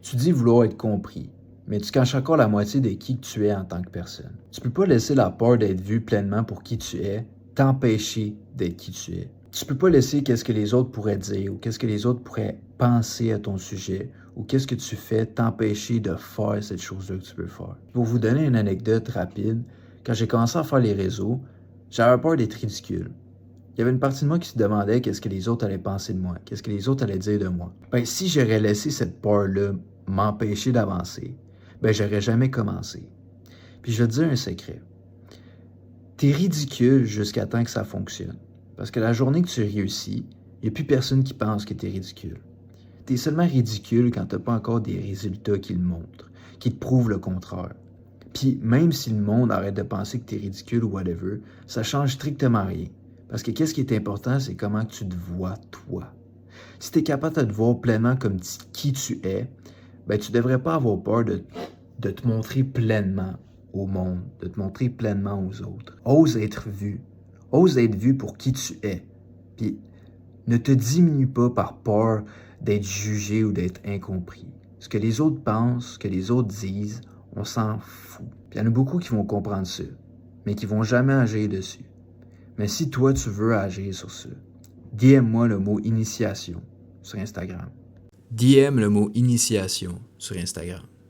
Tu dis vouloir être compris, mais tu caches encore la moitié de qui que tu es en tant que personne. Tu peux pas laisser la peur d'être vu pleinement pour qui tu es t'empêcher d'être qui tu es. Tu peux pas laisser qu'est-ce que les autres pourraient dire ou qu'est-ce que les autres pourraient penser à ton sujet ou qu'est-ce que tu fais t'empêcher de faire cette chose-là que tu peux faire. Pour vous donner une anecdote rapide, quand j'ai commencé à faire les réseaux, j'avais peur d'être ridicule. Il y avait une partie de moi qui se demandait qu'est-ce que les autres allaient penser de moi, qu'est-ce que les autres allaient dire de moi. Ben, si j'aurais laissé cette peur-là m'empêcher d'avancer, ben, j'aurais jamais commencé. Puis je vais te dire un secret. T'es ridicule jusqu'à temps que ça fonctionne. Parce que la journée que tu réussis, il n'y a plus personne qui pense que t'es ridicule. T'es seulement ridicule quand t'as pas encore des résultats qui le montrent, qui te prouvent le contraire. Puis même si le monde arrête de penser que t'es ridicule ou whatever, ça change strictement rien. Parce que qu'est-ce qui est important, c'est comment tu te vois toi. Si t'es capable de te voir pleinement comme qui tu es, ben tu devrais pas avoir peur de te montrer pleinement au monde, de te montrer pleinement aux autres. Ose être vu. Ose être vu pour qui tu es. Puis ne te diminue pas par peur d'être jugé ou d'être incompris. Ce que les autres pensent, ce que les autres disent, on s'en fout. Puis il y en a beaucoup qui vont comprendre ça, mais qui vont jamais agir dessus. Mais si toi, tu veux agir sur ça, DM-moi le mot initiation sur Instagram. DM le mot initiation sur Instagram.